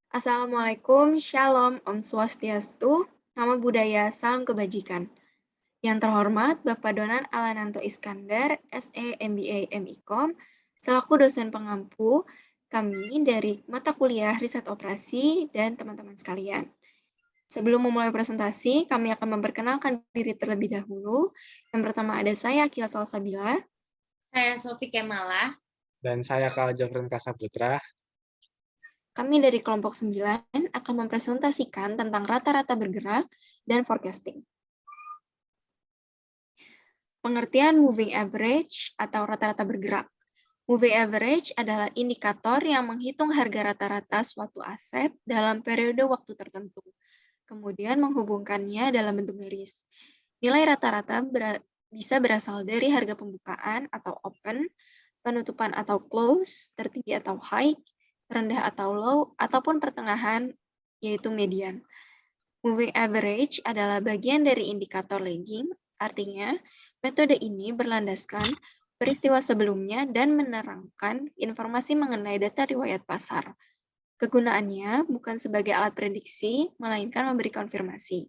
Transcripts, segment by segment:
Assalamualaikum, Shalom, Om Swastiastu, Namo Buddhaya, Salam Kebajikan. Yang terhormat Bapak Donan Alananto Iskandar, SE, MBA, MIKOM, selaku dosen pengampu kami dari mata kuliah Riset Operasi dan teman-teman sekalian. Sebelum memulai presentasi, kami akan memperkenalkan diri terlebih dahulu. Yang pertama ada saya, Akia Salsabila. Saya Sofi Kemala. Dan saya Kak Jofren Kasaputra. Kami dari kelompok 9 akan mempresentasikan tentang rata-rata bergerak dan forecasting. Pengertian moving average atau rata-rata bergerak. Moving average adalah indikator yang menghitung harga rata-rata suatu aset dalam periode waktu tertentu, kemudian menghubungkannya dalam bentuk garis. Nilai rata-rata bisa berasal dari harga pembukaan atau open, penutupan atau close, tertinggi atau high, rendah atau low, ataupun pertengahan, yaitu median. Moving average adalah bagian dari indikator lagging, artinya metode ini berlandaskan peristiwa sebelumnya dan menerangkan informasi mengenai data riwayat pasar. Kegunaannya bukan sebagai alat prediksi, melainkan memberi konfirmasi.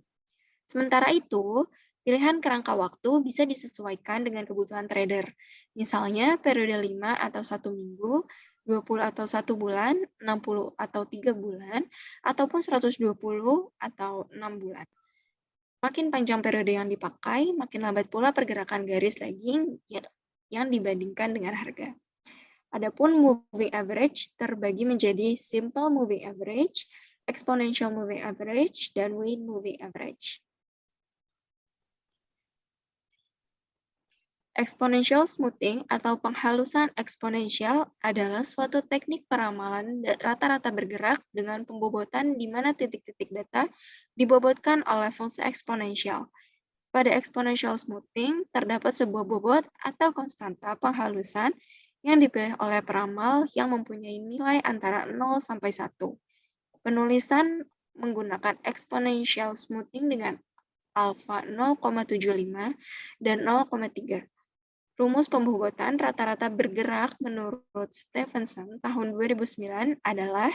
Sementara itu, pilihan kerangka waktu bisa disesuaikan dengan kebutuhan trader. Misalnya periode 5 atau 1 minggu, 20 atau 1 bulan, 60 atau 3 bulan, ataupun 120 atau 6 bulan. Makin panjang periode yang dipakai, makin lambat pula pergerakan garis lagging yang dibandingkan dengan harga. Adapun moving average terbagi menjadi simple moving average, exponential moving average, dan weight moving average. Exponential smoothing atau penghalusan eksponensial adalah suatu teknik peramalan rata-rata bergerak dengan pembobotan di mana titik-titik data dibobotkan oleh fungsi eksponensial. Pada exponential smoothing, terdapat sebuah bobot atau konstanta penghalusan yang dipilih oleh peramal yang mempunyai nilai antara 0 sampai 1. Penulisan menggunakan exponential smoothing dengan alfa 0,75 dan 0,3. Rumus pembobotan rata-rata bergerak menurut Stephenson tahun 2009 adalah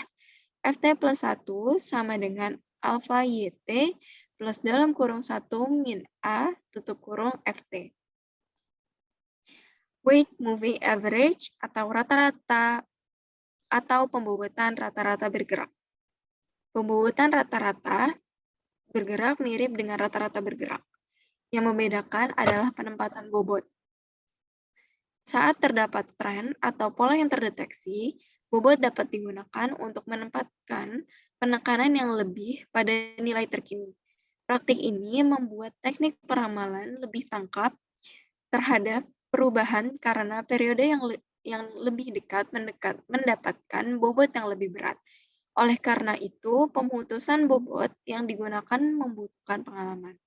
Ft plus 1 sama dengan alfa YT plus dalam kurung 1 min A tutup kurung Ft. Weight moving average atau rata-rata atau pembobotan rata-rata bergerak. Pembobotan rata-rata bergerak mirip dengan rata-rata bergerak. Yang membedakan adalah penempatan bobot. Saat terdapat tren atau pola yang terdeteksi, bobot dapat digunakan untuk menempatkan penekanan yang lebih pada nilai terkini. Praktik ini membuat teknik peramalan lebih tangkap terhadap perubahan karena periode yang lebih dekat mendapatkan bobot yang lebih berat. Oleh karena itu, pemutusan bobot yang digunakan membutuhkan pengalaman.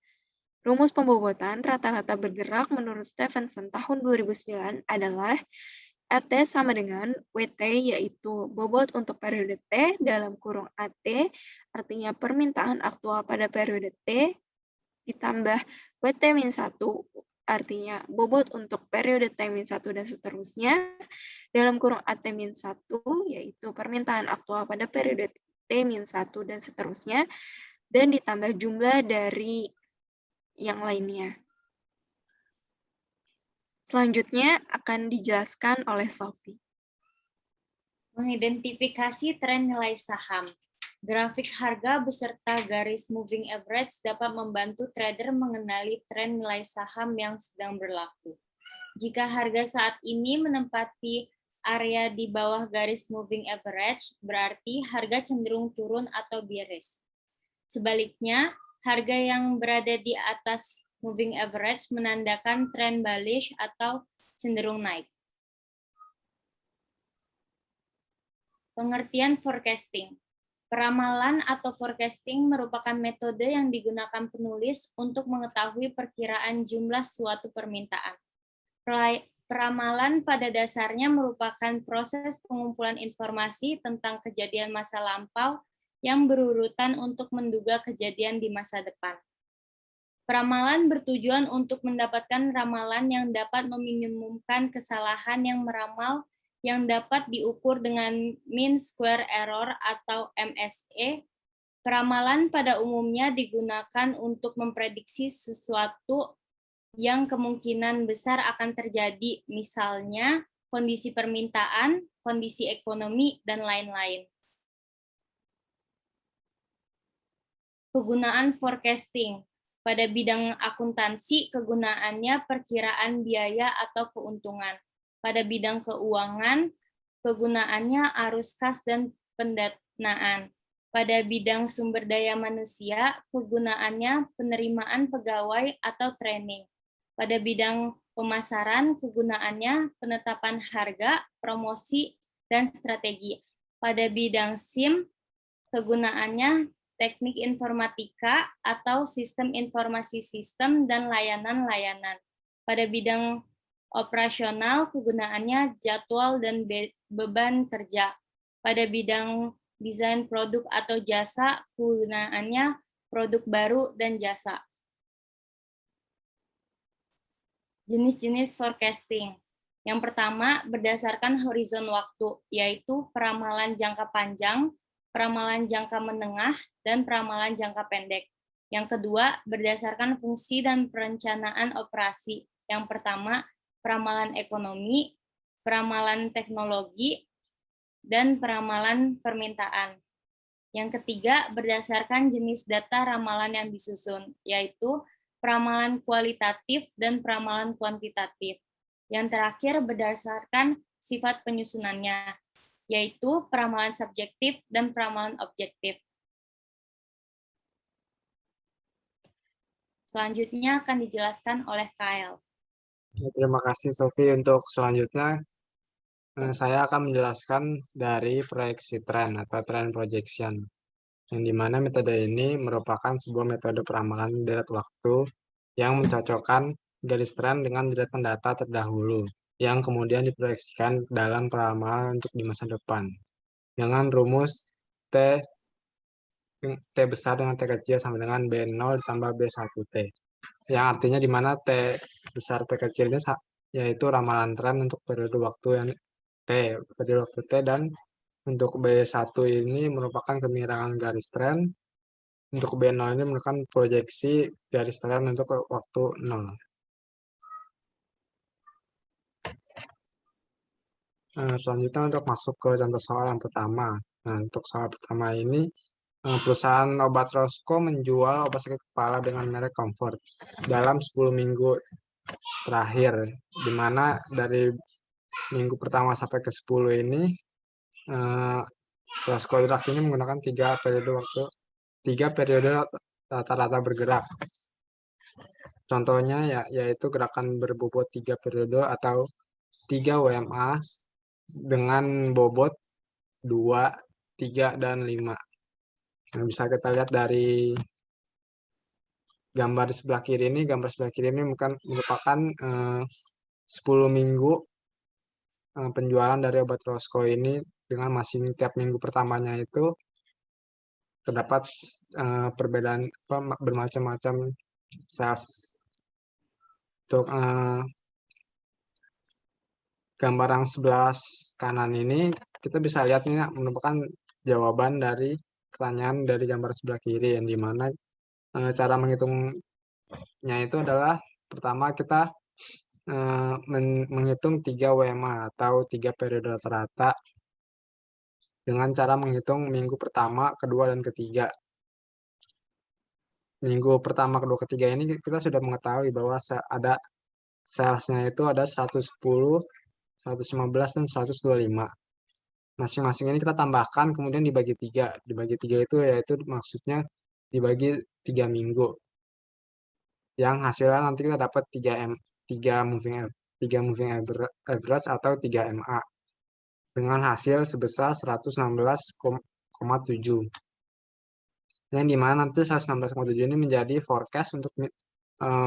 Rumus pembobotan rata-rata bergerak menurut Stephenson tahun 2009 adalah Ft sama dengan Wt, yaitu bobot untuk periode T dalam kurung At, artinya permintaan aktual pada periode T, ditambah Wt-1, artinya bobot untuk periode T-1 dan seterusnya, dalam kurung At-1, yaitu permintaan aktual pada periode T-1 dan seterusnya, dan ditambah jumlah dari yang lainnya. Selanjutnya akan dijelaskan oleh Sophie. Mengidentifikasi tren nilai saham. Grafik harga beserta garis moving average dapat membantu trader mengenali tren nilai saham yang sedang berlaku. Jika harga saat ini menempati area di bawah garis moving average, berarti harga cenderung turun atau bearish. Sebaliknya, harga yang berada di atas moving average menandakan tren bullish atau cenderung naik. Pengertian forecasting. Peramalan atau forecasting merupakan metode yang digunakan penulis untuk mengetahui perkiraan jumlah suatu permintaan. Peramalan pada dasarnya merupakan proses pengumpulan informasi tentang kejadian masa lampau yang berurutan untuk menduga kejadian di masa depan. Peramalan bertujuan untuk mendapatkan ramalan yang dapat meminimumkan kesalahan yang meramal yang dapat diukur dengan mean square error atau MSE. Peramalan pada umumnya digunakan untuk memprediksi sesuatu yang kemungkinan besar akan terjadi, misalnya kondisi permintaan, kondisi ekonomi, dan lain-lain. Kegunaan forecasting. Pada bidang akuntansi, kegunaannya perkiraan biaya atau keuntungan. Pada bidang keuangan, kegunaannya arus kas dan pendanaan. Pada bidang sumber daya manusia, kegunaannya penerimaan pegawai atau training. Pada bidang pemasaran, kegunaannya penetapan harga, promosi, dan strategi. Pada bidang SIM, kegunaannya teknik informatika atau sistem informasi sistem dan layanan-layanan. Pada bidang operasional, kegunaannya jadwal dan beban kerja. Pada bidang desain produk atau jasa, kegunaannya produk baru dan jasa. Jenis-jenis forecasting. Yang pertama, berdasarkan horizon waktu, yaitu peramalan jangka panjang, peramalan jangka menengah, dan peramalan jangka pendek. Yang kedua, berdasarkan fungsi dan perencanaan operasi. Yang pertama, peramalan ekonomi, peramalan teknologi, dan peramalan permintaan. Yang ketiga, berdasarkan jenis data ramalan yang disusun, yaitu peramalan kualitatif dan peramalan kuantitatif. Yang terakhir, berdasarkan sifat penyusunannya, yaitu peramalan subjektif dan peramalan objektif. Selanjutnya akan dijelaskan oleh Kyle. Terima kasih Sofi. Untuk selanjutnya saya akan menjelaskan dari proyeksi tren atau trend projection, yang dimana metode ini merupakan sebuah metode peramalan derat waktu yang mencocokkan garis tren dengan deretan data terdahulu, yang kemudian diproyeksikan dalam peramalan untuk di masa depan, dengan rumus T besar dengan T kecil sama dengan B0 ditambah B1T, yang artinya di mana T besar T kecil ini yaitu ramalan tren untuk periode waktu yang periode waktu T, dan untuk B1 ini merupakan kemiringan garis tren, untuk B0 ini merupakan proyeksi garis tren untuk waktu 0. Selanjutnya untuk masuk ke contoh soal yang pertama. Nah, untuk soal pertama ini, perusahaan obat Rosco menjual obat sakit kepala dengan merek Comfort dalam 10 minggu terakhir, di mana dari minggu pertama sampai ke 10 ini, Rosco Drug ini menggunakan 3 periode rata-rata bergerak. Contohnya yaitu gerakan berbobot 3 periode atau 3 WMA dengan bobot 2, 3, dan 5. Nah, bisa kita lihat dari gambar sebelah kiri ini. Gambar sebelah kiri ini merupakan 10 minggu penjualan dari obat Rosco ini, dengan masing tiap minggu pertamanya itu terdapat perbedaan bermacam-macam sales. Untuk gambar yang sebelah kanan ini kita bisa lihat ini merupakan jawaban dari pertanyaan dari gambar sebelah kiri, yang dimana cara menghitungnya itu adalah pertama kita menghitung 3 WMA atau 3 periode rata-rata dengan cara menghitung minggu pertama, kedua, dan ketiga. Minggu pertama, kedua, ketiga ini kita sudah mengetahui bahwa ada salesnya itu ada 110, 115, dan 125. Masing-masing ini kita tambahkan, kemudian dibagi 3. Dibagi 3 itu yaitu maksudnya dibagi 3 minggu. Yang hasilnya nanti kita dapat 3 moving average atau 3 MA. Dengan hasil sebesar 116,7. Yang dimana nanti 116,7 ini menjadi forecast untuk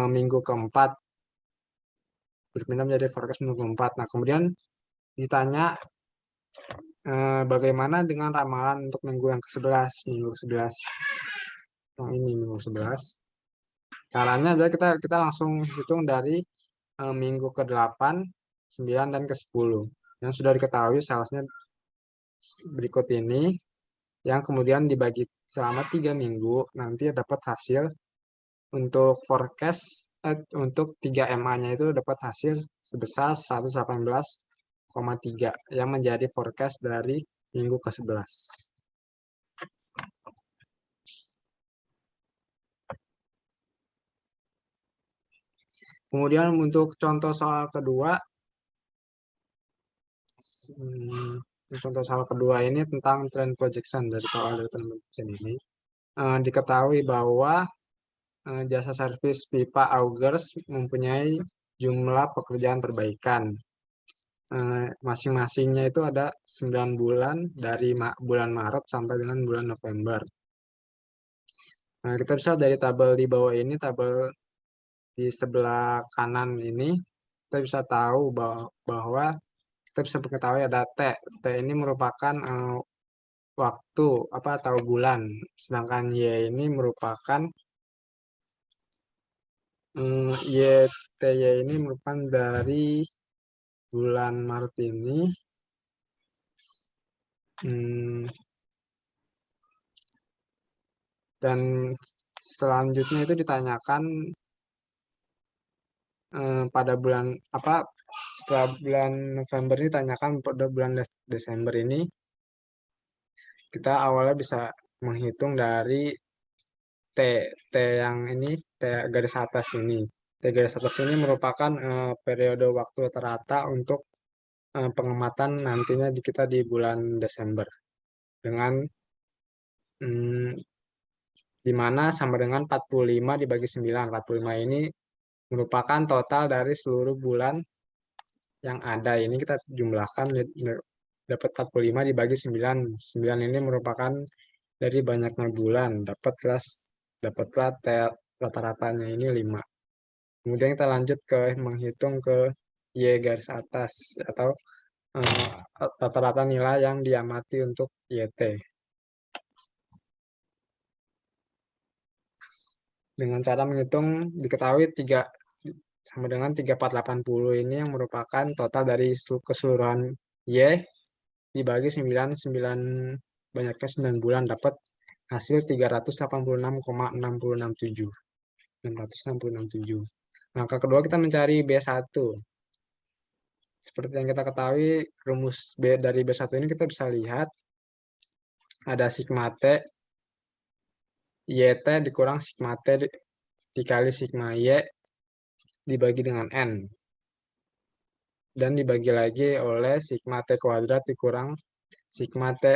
minggu keempat. Berpindah menjadi forecast minggu keempat. Nah, kemudian ditanya bagaimana dengan ramalan untuk minggu yang ke-11, minggu ke-11. Nah, ini minggu ke-11. Caranya adalah kita langsung hitung dari minggu ke-8, 9, dan ke-10. yang sudah diketahui salesnya berikut ini, yang kemudian dibagi selama 3 minggu, nanti dapat hasil untuk forecast untuk 3MA-nya itu dapat hasil sebesar 118,3 yang menjadi forecast dari minggu ke-11. Kemudian untuk contoh soal kedua, contoh soal kedua ini tentang trend projection dari soal dari trend projection ini. Diketahui bahwa jasa servis pipa augers mempunyai jumlah pekerjaan perbaikan. Masing-masingnya itu ada 9 bulan dari bulan Maret sampai dengan bulan November. Nah, kita bisa dari tabel di bawah ini, tabel di sebelah kanan ini, kita bisa tahu bahwa kita bisa mengetahui ada T. T ini merupakan waktu atau bulan, sedangkan Y ini merupakan YTY ini merupakan dari bulan Maret ini. Dan selanjutnya itu ditanyakan pada bulan setelah bulan November ini ditanyakan pada bulan Desember ini, kita awalnya bisa menghitung dari T yang ini, T garis atas ini. T garis atas ini merupakan periode waktu rata-rata untuk pengamatan nantinya kita di bulan Desember. Dengan di mana sama dengan 45 dibagi 9. 45 ini merupakan total dari seluruh bulan yang ada. Ini kita jumlahkan dapat 45 dibagi 9. 9 ini merupakan dari banyaknya bulan. Dapatlah rata-ratanya ini 5. Kemudian kita lanjut ke menghitung ke Y garis atas atau rata-rata nilai yang diamati untuk YT. Dengan cara menghitung diketahui 3 sama dengan 3480 ini yang merupakan total dari keseluruhan Y dibagi 9, banyaknya 9 bulan dapat hasil 386,667. 667. Langkah kedua kita mencari B1. Seperti yang kita ketahui, rumus dari B1 ini kita bisa lihat ada sigma T, YT dikurang sigma T dikali sigma Y dibagi dengan N. Dan dibagi lagi oleh sigma T kuadrat dikurang sigma T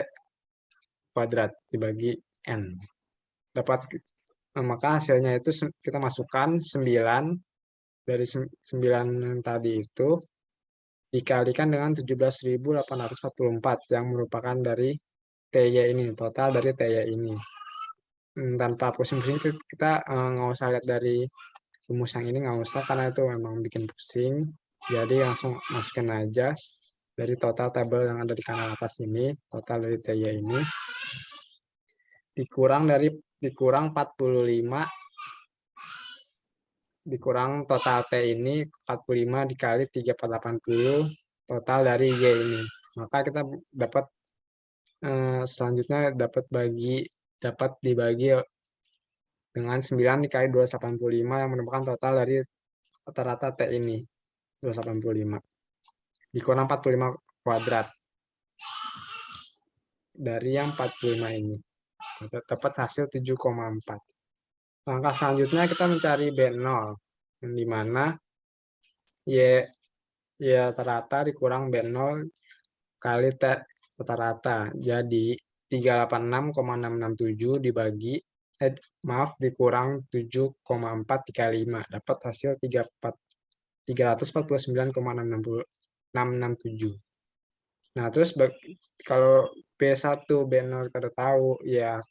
kuadrat dibagi N. Maka hasilnya itu kita masukkan 9 dari 9 tadi itu dikalikan dengan 17.844 yang merupakan dari TY ini, total dari TY ini. Tanpa pusing-pusing kita nggak usah lihat dari rumus yang ini, nggak usah karena itu memang bikin pusing. Jadi langsung masukin aja dari total tabel yang ada di kanan atas ini, total dari TY ini dikurang 45 dikurang total T ini 45 dikali 3480 total dari Y ini. Maka kita dapat selanjutnya dapat dibagi dengan 9 dikali 285 yang merupakan total dari rata-rata T ini 285 dikurang 45 kuadrat dari yang 45 ini dapat hasil 7,4. Langkah selanjutnya kita mencari B0 yang dimana Y rata-rata dikurang B0 kali T rata-rata. Jadi 386,667 dibagi dikurang 7,4 dikali 5 dapat hasil 349,667. Nah, terus kalau B1, B0 kita udah tahu, ya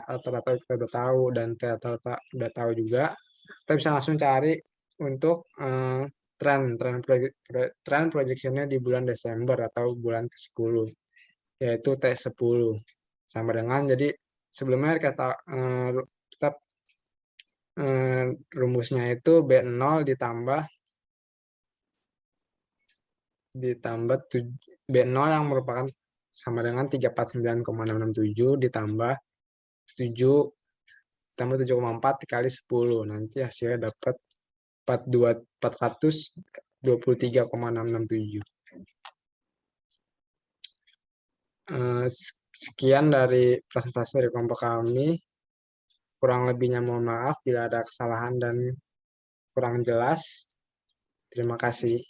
rata-rata kita udah tahu, dan T rata-rata udah tahu juga, kita bisa langsung cari untuk tren projection-nya di bulan Desember atau bulan ke-10, yaitu T10. Sama dengan, jadi sebelumnya kita rumusnya itu B0 ditambah ditambah B0 yang merupakan sama dengan 349,667 ditambah 7 tambah 7,4 dikali 10. Nanti hasilnya dapat 423,667. Sekian dari presentasi dari kelompok kami. Kurang lebihnya mohon maaf bila ada kesalahan dan kurang jelas. Terima kasih.